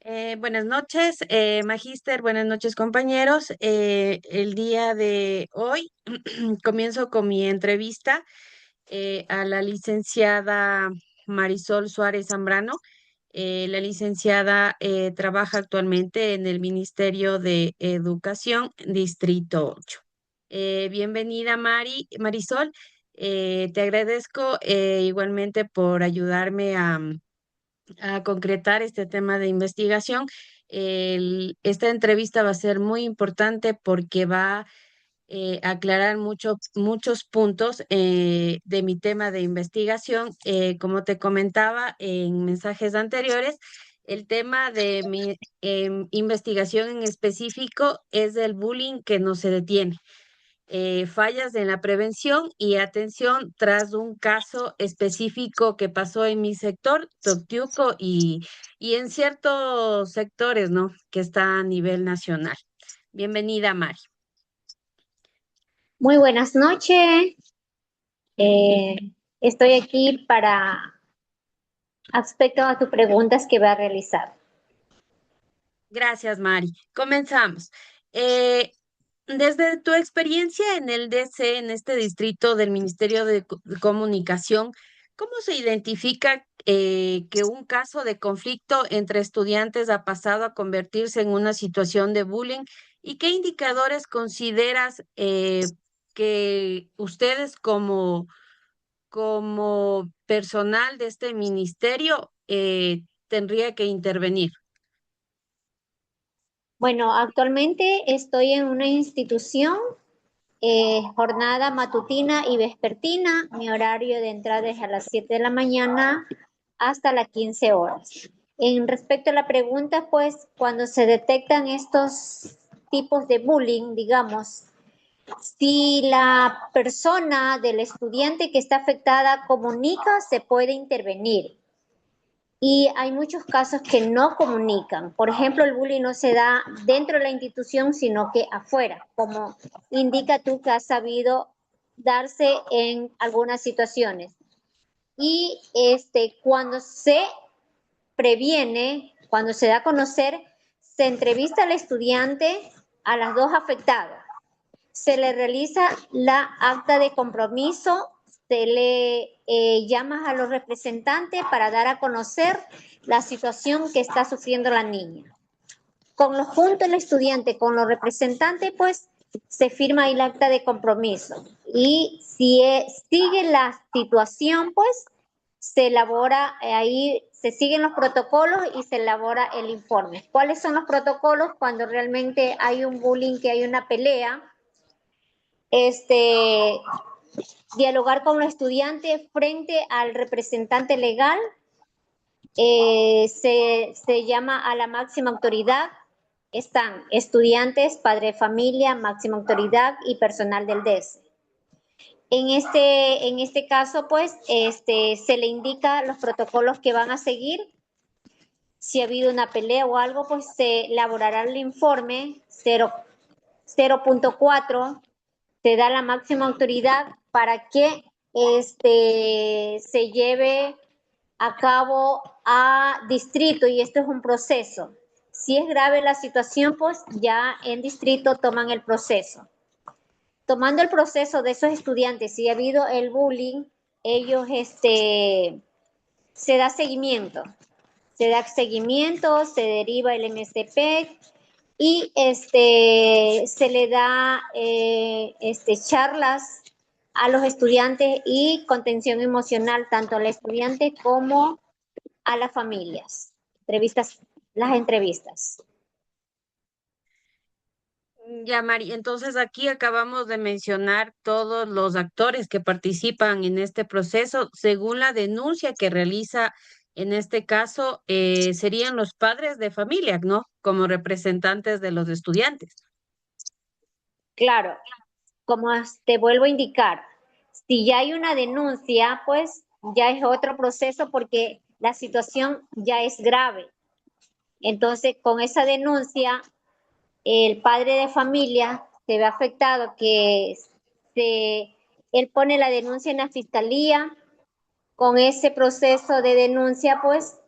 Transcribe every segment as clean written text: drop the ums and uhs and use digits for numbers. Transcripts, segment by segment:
Buenas noches, Magíster, buenas noches, compañeros. El día de hoy comienzo con mi entrevista a la licenciada Marisol Suárez Zambrano. La licenciada trabaja actualmente en el Ministerio de Educación, Distrito 8. Bienvenida, Marisol. Te agradezco igualmente por ayudarme a concretar este tema de investigación. Esta entrevista va a ser muy importante porque va a aclarar muchos puntos de mi tema de investigación. Como te comentaba en mensajes anteriores, el tema de mi investigación en específico es del bullying que no se detiene, fallas en la prevención y atención tras un caso específico que pasó en mi sector, Toctiuco, y en ciertos sectores, ¿no? Que está a nivel nacional. Bienvenida, Mari. Muy buenas noches. Eh, Estoy aquí para aspecto a tus preguntas que va a realizar. Gracias, Mari. Comenzamos. Eh, Desde tu experiencia en el DC, en este distrito del Ministerio de Comunicación, ¿cómo se identifica que un caso de conflicto entre estudiantes ha pasado a convertirse en una situación de bullying? ¿Y qué indicadores consideras que ustedes como personal de este ministerio tendría que intervenir? Bueno, actualmente estoy en una institución, jornada matutina y vespertina. Mi horario de entrada es a las 7 de la mañana hasta las 15 horas. En respecto a la pregunta, pues cuando se detectan estos tipos de bullying, digamos, si la persona del estudiante que está afectada comunica, se puede intervenir. Y hay muchos casos que no comunican. Por ejemplo, el bullying no se da dentro de la institución, sino que afuera, como indica tú que has sabido darse en algunas situaciones. Y cuando se previene, cuando se da a conocer, se entrevista al estudiante, a las dos afectadas, se le realiza la acta de compromiso, se le llama a los representantes para dar a conocer la situación que está sufriendo la niña. Con los puntos el estudiante, con los representantes, pues se firma ahí el acta de compromiso. Y si sigue la situación, pues se elabora ahí, se siguen los protocolos y se elabora el informe. ¿Cuáles son los protocolos cuando realmente hay un bullying, que hay una pelea? este, Dialogar con los estudiantes frente al representante legal, se llama a la máxima autoridad, están estudiantes, padre de familia, máxima autoridad y personal del DES. En este caso, pues, se le indica los protocolos que van a seguir. Si ha habido una pelea o algo, pues se elaborará el informe 0.4, se da la máxima autoridad para que se lleve a cabo a distrito, y esto es un proceso. Si es grave la situación, pues ya en distrito toman el proceso. Tomando el proceso de esos estudiantes, si ha habido el bullying, ellos se da seguimiento. Se deriva el MSP y se le da charlas a los estudiantes y contención emocional tanto al estudiante como a las familias. Las entrevistas. Ya, Mari, entonces aquí acabamos de mencionar todos los actores que participan en este proceso. Según la denuncia que realiza, en este caso, serían los padres de familia, ¿no? Como representantes de los estudiantes. Claro, como te vuelvo a indicar, si ya hay una denuncia, pues ya es otro proceso porque la situación ya es grave. Entonces, con esa denuncia, el padre de familia se ve afectado, que se, él pone la denuncia en la fiscalía. Con ese proceso de denuncia, pues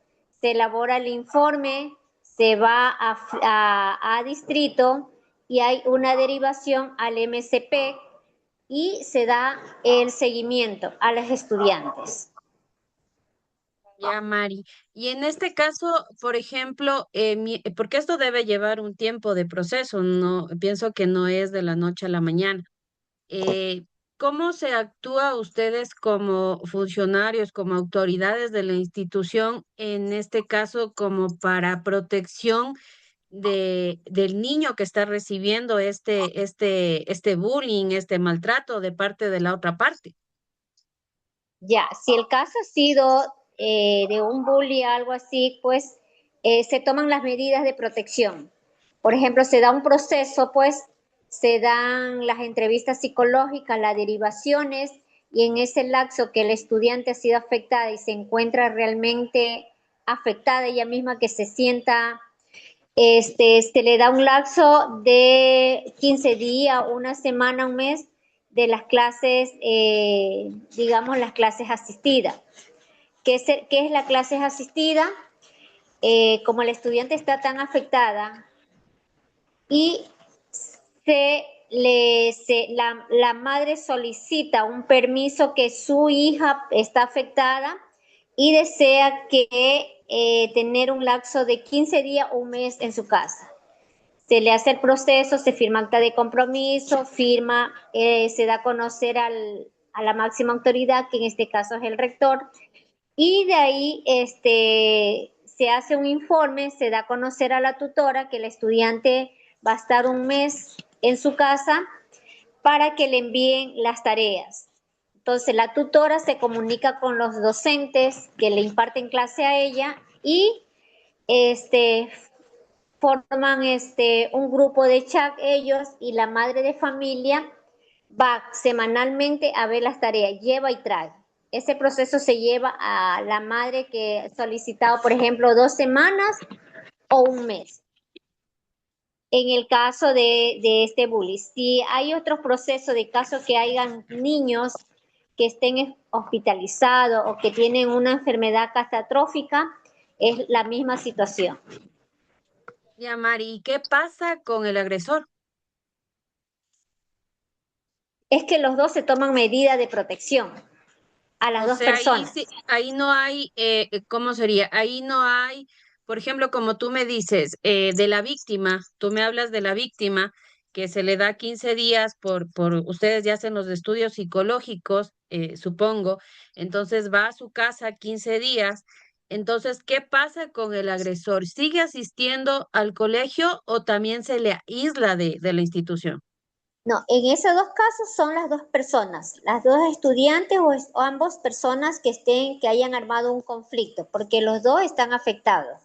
se elabora el informe, se va a distrito y hay una derivación al MCP y se da el seguimiento a los estudiantes. Ya, Mari. Y en este caso, por ejemplo, porque esto debe llevar un tiempo de proceso, no, pienso que no es de la noche a la mañana. Eh, ¿Cómo se actúa ustedes como funcionarios, como autoridades de la institución, en este caso, como para protección del niño que está recibiendo este bullying, este maltrato de parte de la otra parte? Ya, si el caso ha sido de un bully, algo así, pues se toman las medidas de protección. Por ejemplo, se da un proceso, pues se dan las entrevistas psicológicas, las derivaciones, y en ese lapso que el estudiante ha sido afectada y se encuentra realmente afectada ella misma, que se sienta, le da un lapso de 15 días, una semana, un mes de las clases, digamos, las clases asistidas. ¿Qué es la clase asistida? Como el estudiante está tan afectada y la madre solicita un permiso que su hija está afectada y desea que tener un lapso de 15 días o un mes en su casa. Se le hace el proceso, se firma acta de compromiso, se da a conocer a la máxima autoridad, que en este caso es el rector, y de ahí se hace un informe, se da a conocer a la tutora que el estudiante va a estar un mes en su casa para que le envíen las tareas. Entonces la tutora se comunica con los docentes que le imparten clase a ella y forman un grupo de chat ellos, y la madre de familia va semanalmente a ver las tareas, lleva y trae. Ese proceso se lleva a la madre que ha solicitado, por ejemplo, 2 semanas o un mes. En el caso de este bullying, si hay otro proceso de caso que hayan niños que estén hospitalizados o que tienen una enfermedad catastrófica, es la misma situación. Ya, Mari, ¿y qué pasa con el agresor? Es que los dos se toman medidas de protección a las O dos sea, ahí sí, personas. ahí no hay, ¿cómo sería? Ahí no hay, por ejemplo, como tú me dices, de la víctima, tú me hablas de la víctima que se le da 15 días ustedes ya hacen los estudios psicológicos, supongo, entonces va a su casa 15 días. Entonces, ¿qué pasa con el agresor? ¿Sigue asistiendo al colegio o también se le aísla de la institución? No, en esos dos casos son las dos personas, las dos estudiantes o ambos personas que hayan armado un conflicto, porque los dos están afectados,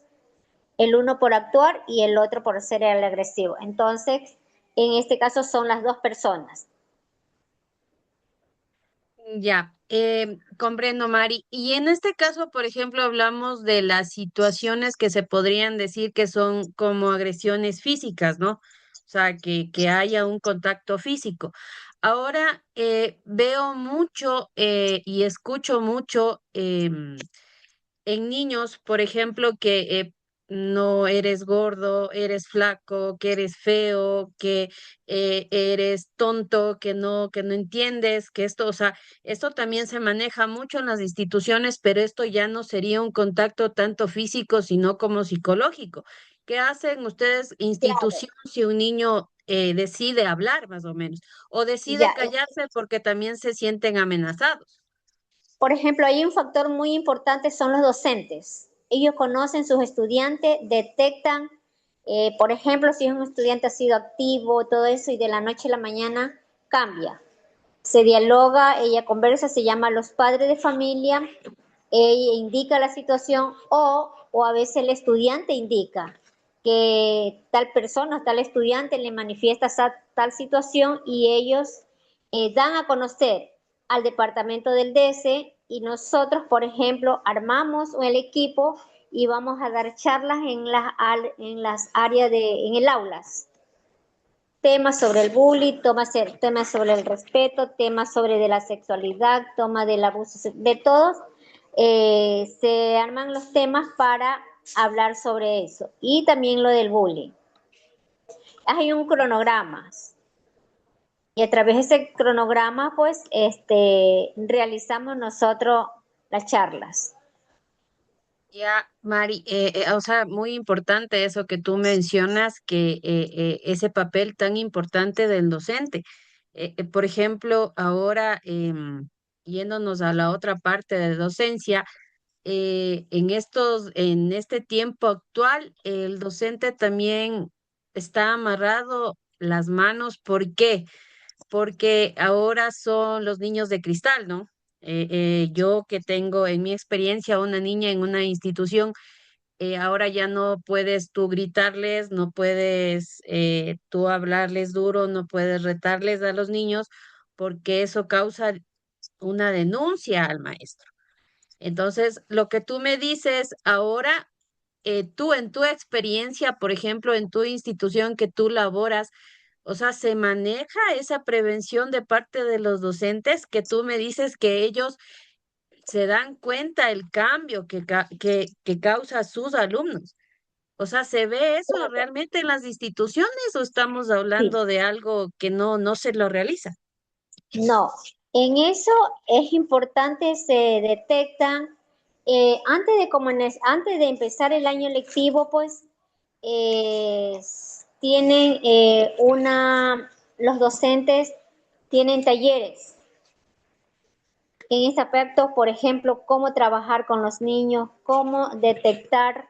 el uno por actuar y el otro por ser el agresivo. Entonces, en este caso son las dos personas. Ya, comprendo, Mari. Y en este caso, por ejemplo, hablamos de las situaciones que se podrían decir que son como agresiones físicas, ¿no? O sea, que haya un contacto físico. Ahora veo mucho y escucho mucho en niños, por ejemplo, que no eres gordo, eres flaco, que eres feo, que eres tonto, que no entiendes, que esto, o sea, esto también se maneja mucho en las instituciones, pero esto ya no sería un contacto tanto físico, sino como psicológico. ¿Qué hacen ustedes, Claro, institución, si un niño decide hablar, más o menos, o decide ya. callarse porque también se sienten amenazados? Por ejemplo, hay un factor muy importante, son los docentes. Ellos conocen sus estudiantes, detectan, por ejemplo, si es un estudiante ha sido activo, todo eso, y de la noche a la mañana cambia. Se dialoga, ella conversa, se llama a los padres de familia, ella indica la situación, o a veces el estudiante indica que tal persona, tal estudiante le manifiesta tal situación, y ellos dan a conocer al departamento del DS, y nosotros, por ejemplo, armamos el equipo y vamos a dar charlas en las áreas en el aulas. Temas sobre el bullying, temas sobre el respeto, temas sobre de la sexualidad, toma del abuso, de todos. Se arman los temas para hablar sobre eso. Y también lo del bullying. Hay un cronograma. Y a través de ese cronograma, pues, realizamos nosotros las charlas. Ya, Mari, o sea, muy importante eso que tú mencionas, que ese papel tan importante del docente. Por ejemplo, ahora yéndonos a la otra parte de docencia, en este tiempo actual, el docente también está amarrado las manos. ¿Por qué? Porque ahora son los niños de cristal, ¿no? Yo que tengo en mi experiencia una niña en una institución, ahora ya no puedes tú gritarles, no puedes tú hablarles duro, no puedes retarles a los niños, porque eso causa una denuncia al maestro. Entonces, lo que tú me dices ahora, tú en tu experiencia, por ejemplo, en tu institución que tú laboras, o sea, ¿se maneja esa prevención de parte de los docentes que tú me dices que ellos se dan cuenta el cambio que causa a sus alumnos? O sea, ¿se ve eso realmente en las instituciones o estamos Sí, hablando de algo que no se lo realiza? no, en eso es importante, se detectan, antes de empezar el año lectivo, pues, eh, tienen los docentes tienen talleres en ese aspecto, por ejemplo, cómo trabajar con los niños, cómo detectar.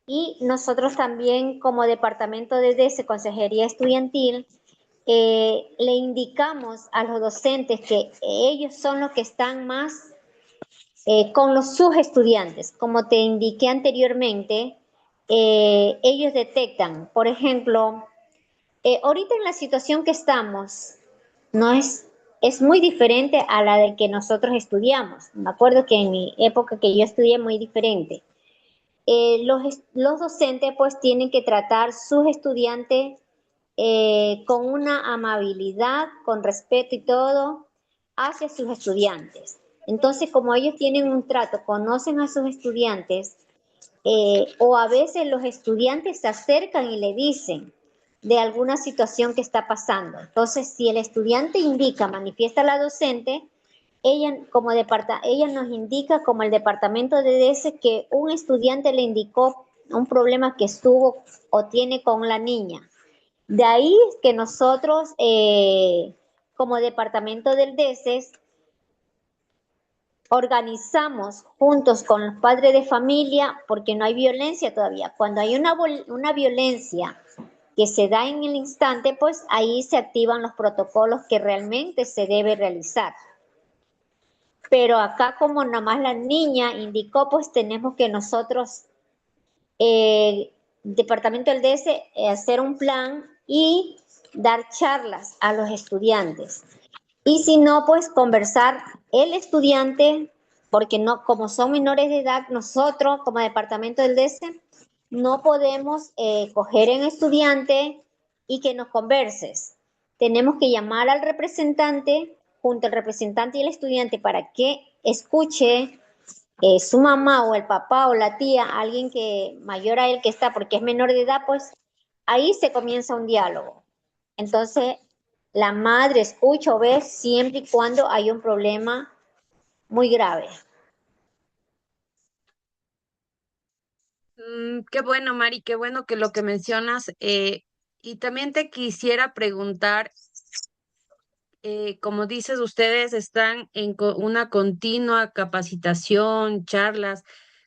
Y nosotros también como departamento de DS, Consejería Estudiantil, le indicamos a los docentes que ellos son los que están más con sus estudiantes. Como te indiqué anteriormente, ellos detectan, por ejemplo, ahorita en la situación que estamos, no es muy diferente a la de que nosotros estudiamos. Me acuerdo que en mi época que yo estudié muy diferente. Los docentes pues tienen que tratar sus estudiantes con una amabilidad, con respeto y todo hacia sus estudiantes. Entonces, como ellos tienen un trato, conocen a sus estudiantes, o a veces los estudiantes se acercan y le dicen de alguna situación que está pasando. Entonces, si el estudiante indica, manifiesta a la docente, ella nos indica como el departamento de DS que un estudiante le indicó un problema que estuvo o tiene con la niña. De ahí es que nosotros, como departamento del DS, organizamos juntos con los padres de familia, porque no hay violencia todavía. Cuando hay una violencia que se da en el instante, pues ahí se activan los protocolos que realmente se debe realizar. Pero acá como nomás la niña indicó, pues tenemos que nosotros, Departamento del DS, hacer un plan y dar charlas a los estudiantes. Y si no, pues conversar el estudiante, porque no, como son menores de edad, nosotros como departamento del DS no podemos coger en estudiante y que nos converses. Tenemos que llamar al representante, junto al representante y el estudiante, para que escuche su mamá o el papá o la tía, alguien que mayor a él que está, porque es menor de edad, pues ahí se comienza un diálogo. Entonces, la madre escucha o ve siempre y cuando hay un problema muy grave. Qué bueno, Mari, qué bueno que lo que mencionas. Y también te quisiera preguntar, como dices, ustedes están en una continua capacitación, charlas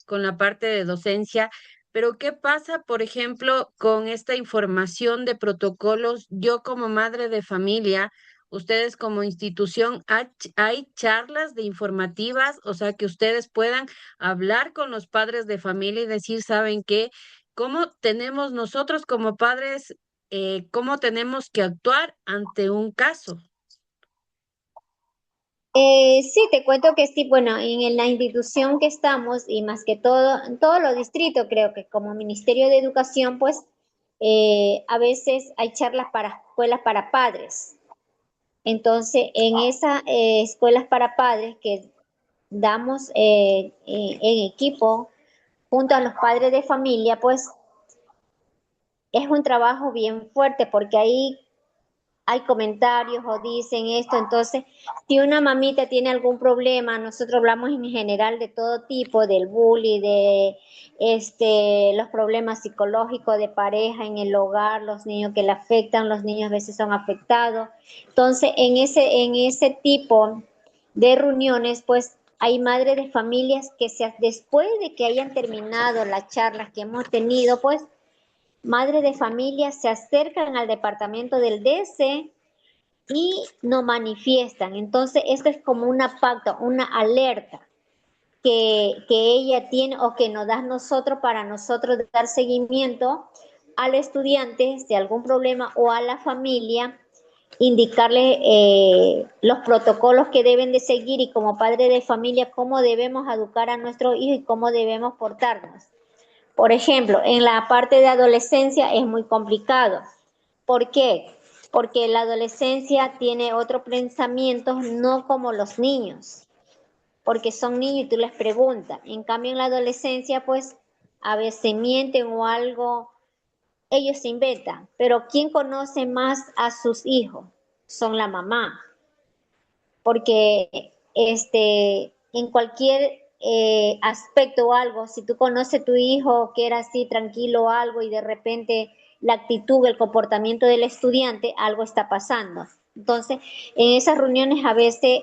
con la parte de docencia, pero ¿qué pasa, por ejemplo, con esta información de protocolos? Yo como madre de familia, ustedes como institución, ¿hay charlas de informativas? O sea, que ustedes puedan hablar con los padres de familia y decir, ¿saben qué? ¿Cómo tenemos nosotros como padres, cómo tenemos que actuar ante un caso? Sí, te cuento que sí, bueno, en la institución que estamos y más que todo, en todos los distritos, creo que como Ministerio de Educación, pues a veces hay charlas para escuelas para padres. Entonces, en esas escuelas para padres que damos en equipo, junto a los padres de familia, pues es un trabajo bien fuerte porque ahí hay comentarios o dicen esto. Entonces, si una mamita tiene algún problema, nosotros hablamos en general de todo tipo, del bullying, de los problemas psicológicos de pareja en el hogar, los niños que le afectan, los niños a veces son afectados. Entonces, en ese tipo de reuniones, pues hay madres de familias que después de que hayan terminado las charlas que hemos tenido, pues madres de familia se acercan al departamento del DC y no manifiestan. Entonces, esto es como una pacto, una alerta que ella tiene o que nos da nosotros para nosotros dar seguimiento al estudiante de algún problema o a la familia, indicarle los protocolos que deben de seguir y como padre de familia cómo debemos educar a nuestros hijos y cómo debemos portarnos. Por ejemplo, en la parte de adolescencia es muy complicado. ¿Por qué? Porque la adolescencia tiene otros pensamientos no como los niños, porque son niños y tú les preguntas. En cambio, en la adolescencia, pues a veces mienten o algo, ellos se inventan. Pero ¿quién conoce más a sus hijos? Son la mamá, porque en cualquier aspecto o algo, si tú conoces a tu hijo que era así tranquilo o algo y de repente la actitud, el comportamiento del estudiante, algo está pasando. Entonces, en esas reuniones a veces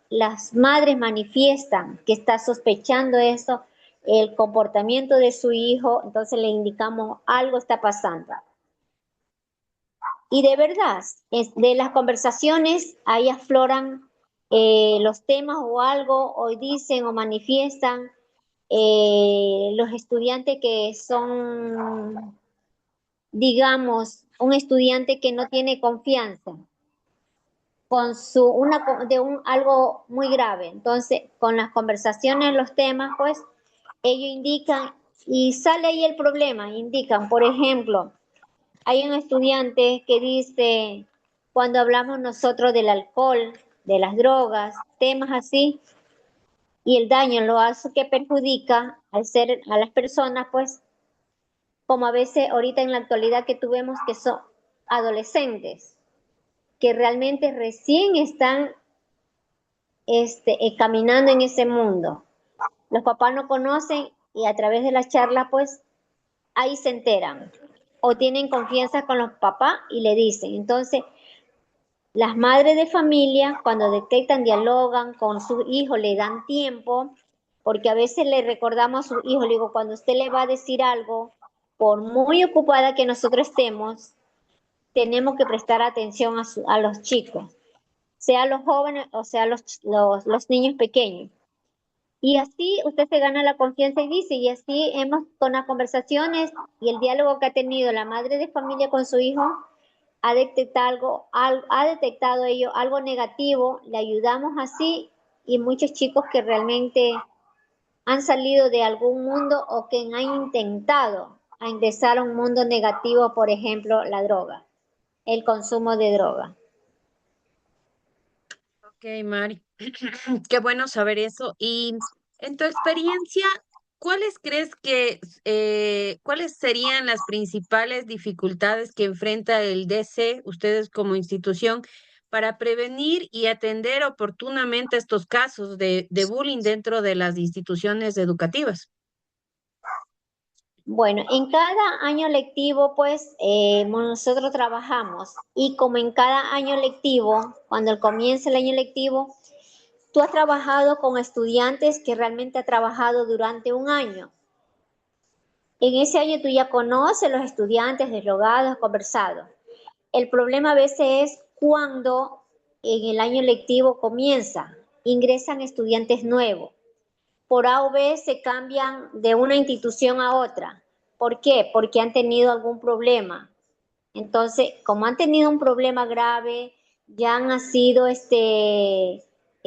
las madres manifiestan que está sospechando eso, el comportamiento de su hijo, entonces le indicamos algo está pasando. Y de verdad, de las conversaciones ahí afloran los temas o algo, o dicen o manifiestan los estudiantes que son, digamos, un estudiante que no tiene confianza con algo muy grave. Entonces, con las conversaciones, los temas, pues, ellos indican y sale ahí el problema, indican, por ejemplo, hay un estudiante que dice, cuando hablamos nosotros del alcohol, de las drogas, temas así, y el daño lo hace que perjudica al ser a las personas, pues, como a veces ahorita en la actualidad que tuvimos que son adolescentes, que realmente recién están caminando en ese mundo. Los papás no conocen y a través de la charla, pues, ahí se enteran o tienen confianza con los papás y le dicen. Entonces, las madres de familia, cuando detectan, dialogan con sus hijos, le dan tiempo, porque a veces le recordamos a sus hijos, le digo, cuando usted le va a decir algo, por muy ocupada que nosotros estemos, tenemos que prestar atención a los chicos, sea los jóvenes o sea los niños pequeños. Y así usted se gana la confianza y dice, y así hemos, con las conversaciones y el diálogo que ha tenido la madre de familia con su hijo, ha detectado ello algo negativo, le ayudamos así y muchos chicos que realmente han salido de algún mundo o que han intentado a ingresar a un mundo negativo, por ejemplo, la droga, el consumo de droga. Ok, Mari, qué bueno saber eso. Y en tu experiencia, cuáles serían las principales dificultades que enfrenta el DC, ustedes como institución, para prevenir y atender oportunamente estos casos de bullying dentro de las instituciones educativas? Bueno, en cada año lectivo, pues nosotros trabajamos y como en cada año lectivo, cuando comienza el año lectivo, tú has trabajado con estudiantes que realmente ha trabajado durante un año. En ese año tú ya conoces los estudiantes, dialogado, has conversado. El problema a veces es cuando en el año lectivo comienza, ingresan estudiantes nuevos. Por A o B se cambian de una institución a otra. ¿Por qué? Porque han tenido algún problema. Entonces, como han tenido un problema grave, ya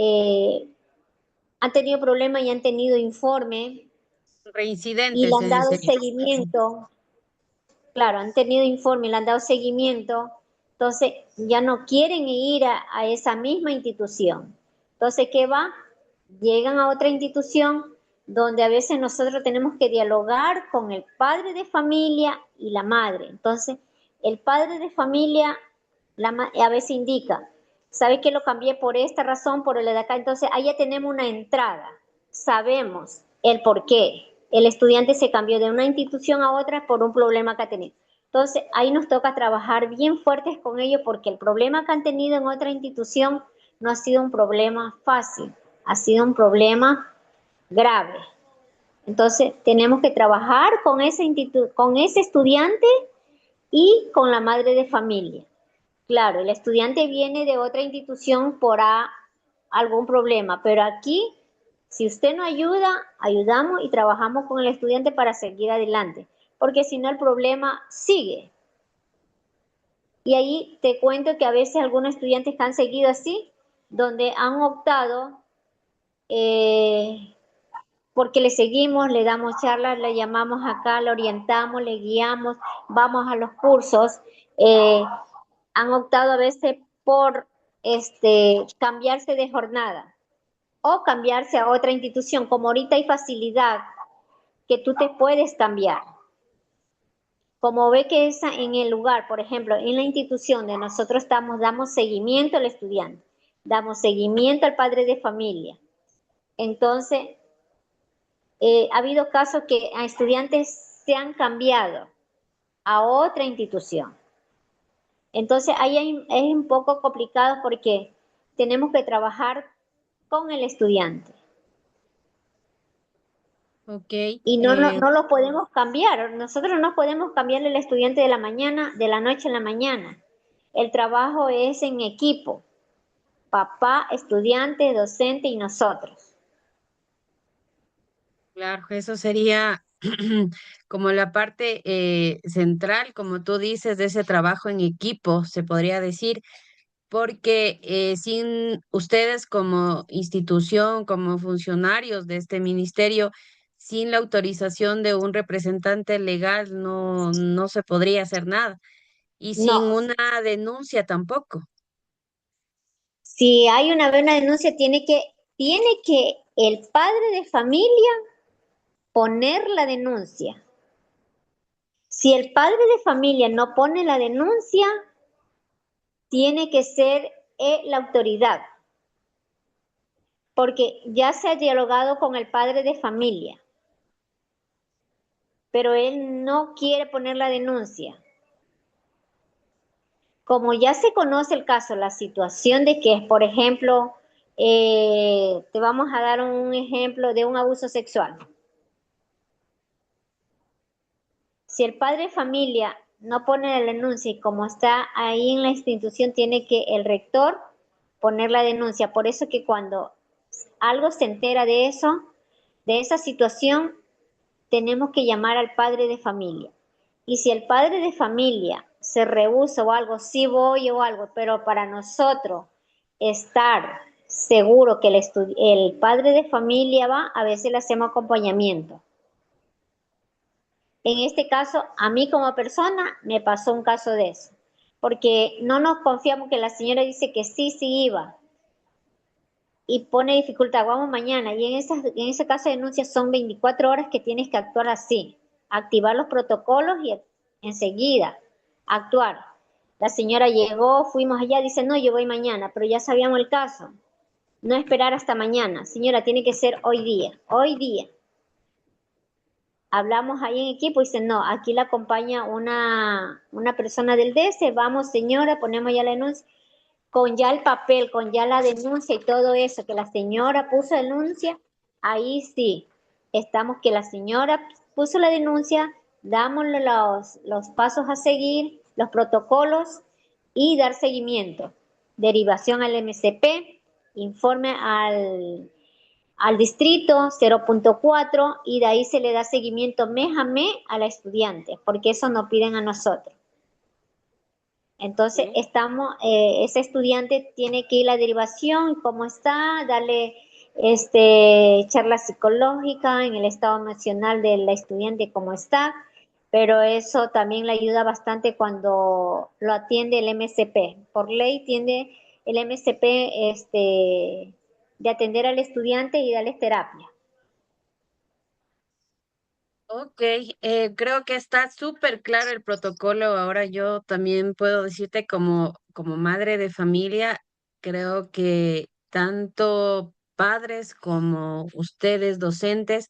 eh, han tenido problemas y han tenido informe y le Reincidentes, han en dado serio. seguimiento. Claro, han tenido informe y le han dado seguimiento. Entonces, ya no quieren ir a esa misma institución. Entonces, ¿qué va? Llegan a otra institución, donde a veces nosotros tenemos que dialogar con el padre de familia y la madre. Entonces, el padre de familia a veces indica, ¿sabe que lo cambié por esta razón, por el de acá? Entonces, ahí ya tenemos una entrada, sabemos el por qué. El estudiante se cambió de una institución a otra por un problema que ha tenido. Entonces, ahí nos toca trabajar bien fuertes con ellos porque el problema que han tenido en otra institución no ha sido un problema fácil, ha sido un problema grave. Entonces, tenemos que trabajar con con ese estudiante y con la madre de familia. Claro, el estudiante viene de otra institución por algún problema, pero aquí, si usted no ayuda, ayudamos y trabajamos con el estudiante para seguir adelante, porque si no el problema sigue. Y ahí te cuento que a veces algunos estudiantes que han seguido así, donde han optado porque le seguimos, le damos charlas, le llamamos acá, le orientamos, le guiamos, vamos a los cursos, han optado a veces por cambiarse de jornada o cambiarse a otra institución, como ahorita hay facilidad que tú te puedes cambiar. Como ve que es en el lugar, por ejemplo, en la institución de nosotros estamos, damos seguimiento al estudiante, damos seguimiento al padre de familia. Entonces, ha habido casos que a estudiantes se han cambiado a otra institución. Entonces, ahí es un poco complicado porque tenemos que trabajar con el estudiante. Ok, Y no lo podemos cambiar. Nosotros no podemos cambiarle al estudiante de la mañana, de la noche a la mañana. El trabajo es en equipo. Papá, estudiante, docente y nosotros. claro, eso sería como la parte central, como tú dices, de ese trabajo en equipo, se podría decir, porque sin ustedes como institución, como funcionarios de este ministerio, sin la autorización de un representante legal, no se podría hacer nada. Y sin No. una denuncia tampoco. Si hay una buena denuncia, tiene que el padre de familia poner la denuncia. Si el padre de familia no pone la denuncia, tiene que ser la autoridad, porque ya se ha dialogado con el padre de familia, pero él no quiere poner la denuncia. Como ya se conoce el caso, la situación de que, por ejemplo, te vamos a dar un ejemplo de un abuso sexual. Si el padre de familia no pone la denuncia y como está ahí en la institución, tiene que el rector poner la denuncia. Por eso que cuando algo se entera de eso, de esa situación, tenemos que llamar al padre de familia. Y si el padre de familia se rehúsa o algo, sí voy o algo, pero para nosotros estar seguro que el padre de familia va, a veces le hacemos acompañamiento. En este caso, a mí como persona me pasó un caso de eso, porque no nos confiamos que la señora dice que sí, sí iba y pone dificultad, vamos mañana, y en ese caso de denuncia son 24 horas que tienes que actuar así, activar los protocolos y enseguida actuar. La señora llegó, fuimos allá, dice, no, yo voy mañana, pero ya sabíamos el caso. No esperar hasta mañana, señora, tiene que ser hoy día, hoy día. Hablamos ahí en equipo y dicen, no, aquí la acompaña una persona del DS, vamos señora, ponemos ya la denuncia, con ya el papel, con ya la denuncia y todo eso, que la señora puso denuncia, ahí sí, estamos que la señora puso la denuncia, damos los pasos a seguir, los protocolos y dar seguimiento, derivación al MCP, informe al distrito 0.4 y de ahí se le da seguimiento mes a mes a la estudiante, porque eso nos piden a nosotros. Entonces, Sí. ese estudiante tiene que ir a la derivación, cómo está, darle charla psicológica en el estado emocional de la estudiante, cómo está, pero eso también le ayuda bastante cuando lo atiende el MCP. Por ley tiene el MCP de atender al estudiante y darles terapia. Ok, creo que está súper claro el protocolo. Ahora yo también puedo decirte como madre de familia, creo que tanto padres como ustedes, docentes,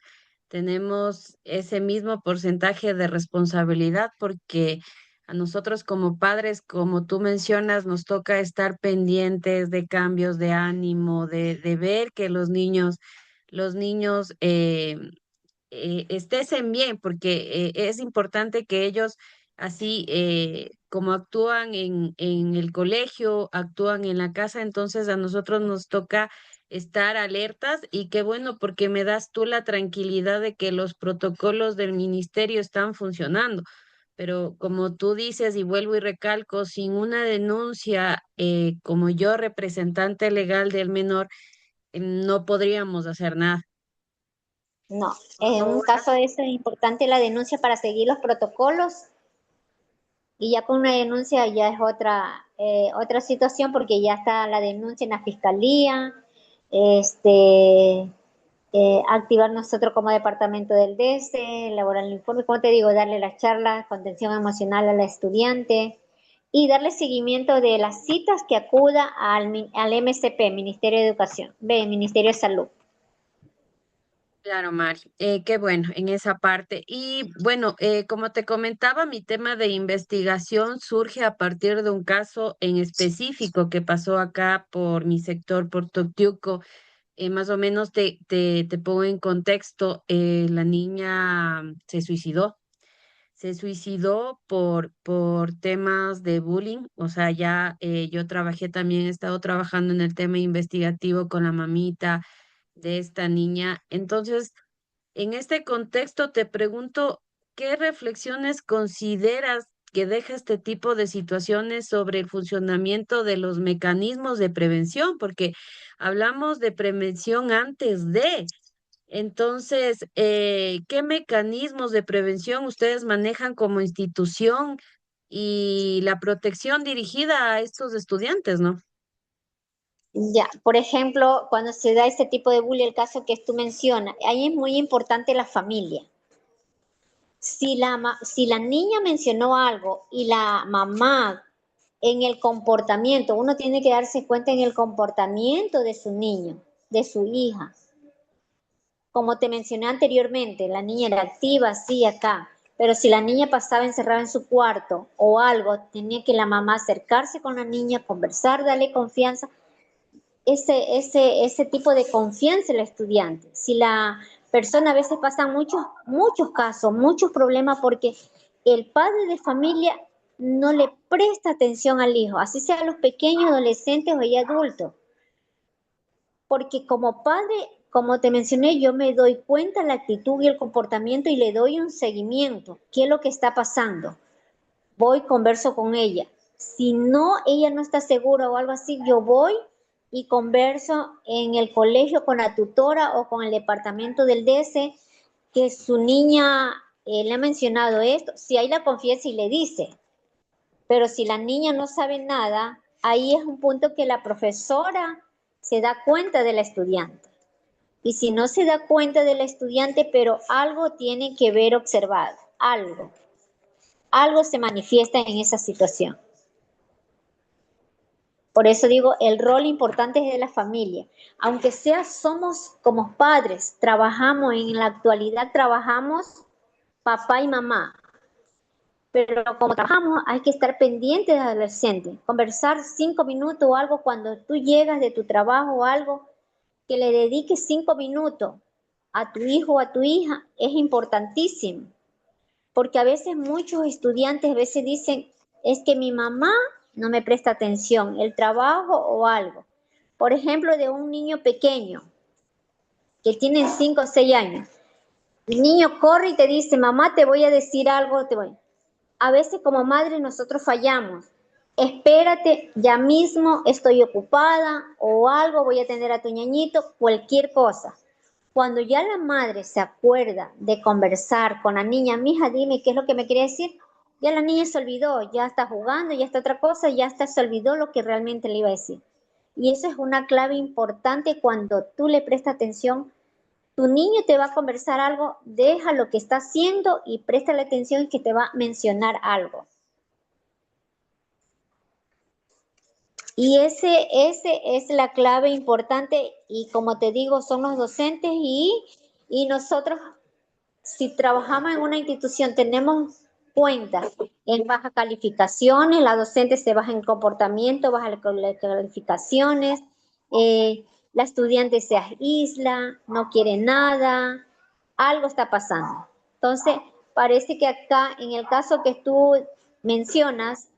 tenemos ese mismo porcentaje de responsabilidad porque a nosotros como padres, como tú mencionas, nos toca estar pendientes de cambios de ánimo, de ver que los niños estésen bien, porque es importante que ellos, así como actúan en el colegio, actúan en la casa, entonces a nosotros nos toca estar alertas y qué bueno, porque me das tú la tranquilidad de que los protocolos del ministerio están funcionando. Pero como tú dices, y vuelvo y recalco, sin una denuncia, como yo representante legal del menor, no podríamos hacer nada. No, en un caso de eso es importante la denuncia para seguir los protocolos y ya con una denuncia ya es otra situación porque ya está la denuncia en la fiscalía, este, activar nosotros como departamento del DESE, elaborar el informe, como te digo, darle las charlas, contención emocional a la estudiante y darle seguimiento de las citas que acuda al MSP, Ministerio de Educación, Ministerio de Salud. Claro, Mari, qué bueno en esa parte. Y bueno, como te comentaba, mi tema de investigación surge a partir de un caso en específico que pasó acá por mi sector, por Toctiuco. Más o menos te pongo en contexto, la niña se suicidó por temas de bullying, o sea, ya yo trabajé también, he estado trabajando en el tema investigativo con la mamita de esta niña. Entonces, en este contexto te pregunto, ¿qué reflexiones consideras que deja este tipo de situaciones sobre el funcionamiento de los mecanismos de prevención? Porque hablamos de prevención antes de. Entonces, ¿qué mecanismos de prevención ustedes manejan como institución y la protección dirigida a estos estudiantes, ¿no? Ya, por ejemplo, cuando se da este tipo de bullying, el caso que tú mencionas, ahí es muy importante la familia. Si la niña mencionó algo y la mamá en el comportamiento, uno tiene que darse cuenta en el comportamiento de su niño, de su hija. Como te mencioné anteriormente, la niña era activa, sí, acá, pero si la niña pasaba encerrada en su cuarto o algo, tenía que la mamá acercarse con la niña, conversar, darle confianza, ese tipo de confianza en el estudiante. Si la persona a veces pasa muchos casos, muchos problemas porque el padre de familia no le presta atención al hijo, así sea los pequeños, adolescentes o ya adultos. Porque como padre, como te mencioné, yo me doy cuenta de la actitud y el comportamiento y le doy un seguimiento. ¿Qué es lo que está pasando? Voy, converso con ella. Si no, ella no está segura o algo así, yo voy y converso en el colegio con la tutora o con el departamento del DS que su niña le ha mencionado esto. Si hay la confianza y le dice, pero si la niña no sabe nada, ahí es un punto que la profesora se da cuenta de la estudiante. Y si no se da cuenta del estudiante, pero algo tiene que ver observado, algo se manifiesta en esa situación. Por eso digo, el rol importante es de la familia. Aunque sea somos como padres, trabajamos, en la actualidad trabajamos papá y mamá, pero como trabajamos hay que estar pendientes del adolescente, conversar 5 minutos o algo cuando tú llegas de tu trabajo o algo, que le dediques 5 minutos a tu hijo o a tu hija es importantísimo, porque a veces muchos estudiantes a veces dicen, es que mi mamá no me presta atención, el trabajo o algo. Por ejemplo, de un niño pequeño que tiene 5 o 6 años. El niño corre y te dice, mamá, te voy a decir algo, te voy. A veces como madre nosotros fallamos. Espérate, ya mismo estoy ocupada o algo, voy a atender a tu ñañito, cualquier cosa. Cuando ya la madre se acuerda de conversar con la niña, mija, dime qué es lo que me quería decir, ya la niña se olvidó, ya está jugando, ya está otra cosa, ya hasta se olvidó lo que realmente le iba a decir. Y eso es una clave importante cuando tú le prestas atención, tu niño te va a conversar algo, deja lo que está haciendo y préstale atención que te va a mencionar algo. Y ese es la clave importante y como te digo, son los docentes y nosotros, si trabajamos en una institución, tenemos cuenta en bajas calificaciones, la docente se baja en comportamiento, baja las calificaciones, la estudiante se aísla, no quiere nada, algo está pasando. Entonces, parece que acá, en el caso que tú mencionas,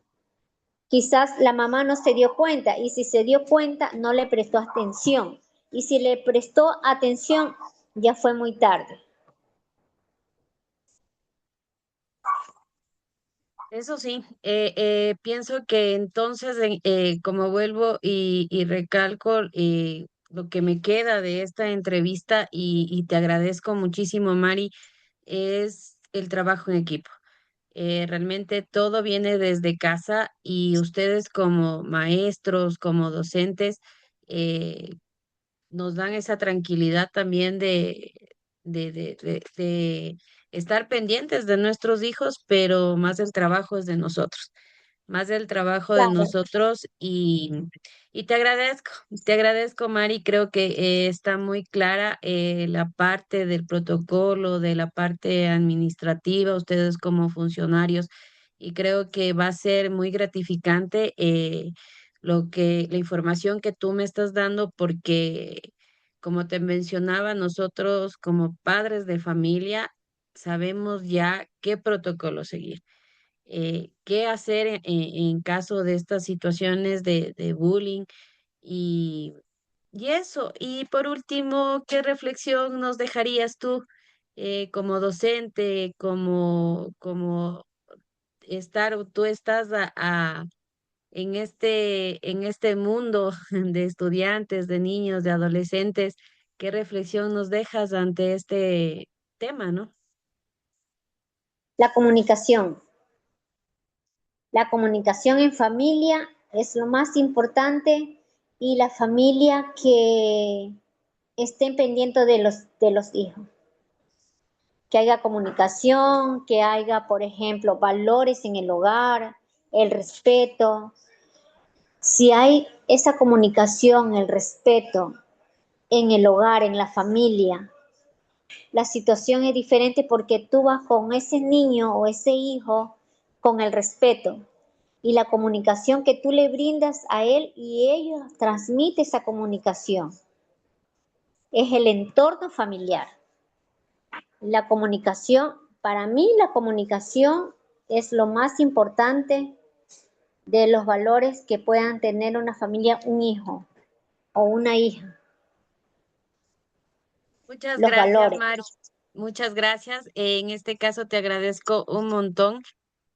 quizás la mamá no se dio cuenta y si se dio cuenta no le prestó atención. Y si le prestó atención ya fue muy tarde. Eso sí, pienso que entonces, como vuelvo y recalco lo que me queda de esta entrevista y te agradezco muchísimo, Mari, es el trabajo en equipo. Realmente todo viene desde casa y ustedes como maestros, como docentes, eh, nos dan esa tranquilidad también de estar pendientes de nuestros hijos, pero más el trabajo es de nosotros, más del trabajo de Claro. nosotros y te agradezco, Mari, creo que está muy clara la parte del protocolo, de la parte administrativa, ustedes como funcionarios, y creo que va a ser muy gratificante la información que tú me estás dando, porque como te mencionaba, nosotros como padres de familia sabemos ya qué protocolo seguir, qué hacer en caso de estas situaciones de bullying y, y eso. Y por último, ¿qué reflexión nos dejarías tú como docente, como tú estás en este mundo de estudiantes, de niños, de adolescentes? ¿Qué reflexión nos dejas ante este tema, no? La comunicación. La comunicación en familia es lo más importante y la familia que estén pendientes de los hijos. Que haya comunicación, que haya, por ejemplo, valores en el hogar, el respeto. Si hay esa comunicación, el respeto en el hogar, en la familia, la situación es diferente porque tú vas con ese niño o ese hijo con el respeto y la comunicación que tú le brindas a él y ellos transmiten esa comunicación. Es el entorno familiar. La comunicación, para mí la comunicación es lo más importante de los valores que puedan tener una familia, un hijo o una hija. Muchas Los gracias, valores. Mari. Muchas gracias. En este caso te agradezco un montón.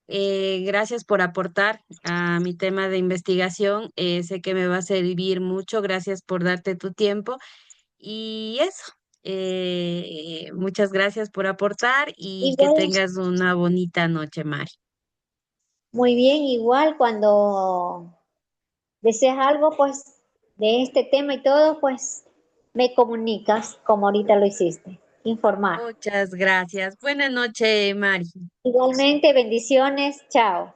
Gracias por aportar a mi tema de investigación. Sé que me va a servir mucho. Gracias por darte tu tiempo. Y eso, muchas gracias por aportar y que Igual, tengas una bonita noche, Mari. muy bien, igual cuando deseas algo, pues, de este tema y todo, pues, me comunicas como ahorita lo hiciste. Informar. Muchas gracias. Buenas noches, Mari. Igualmente, bendiciones. Chao.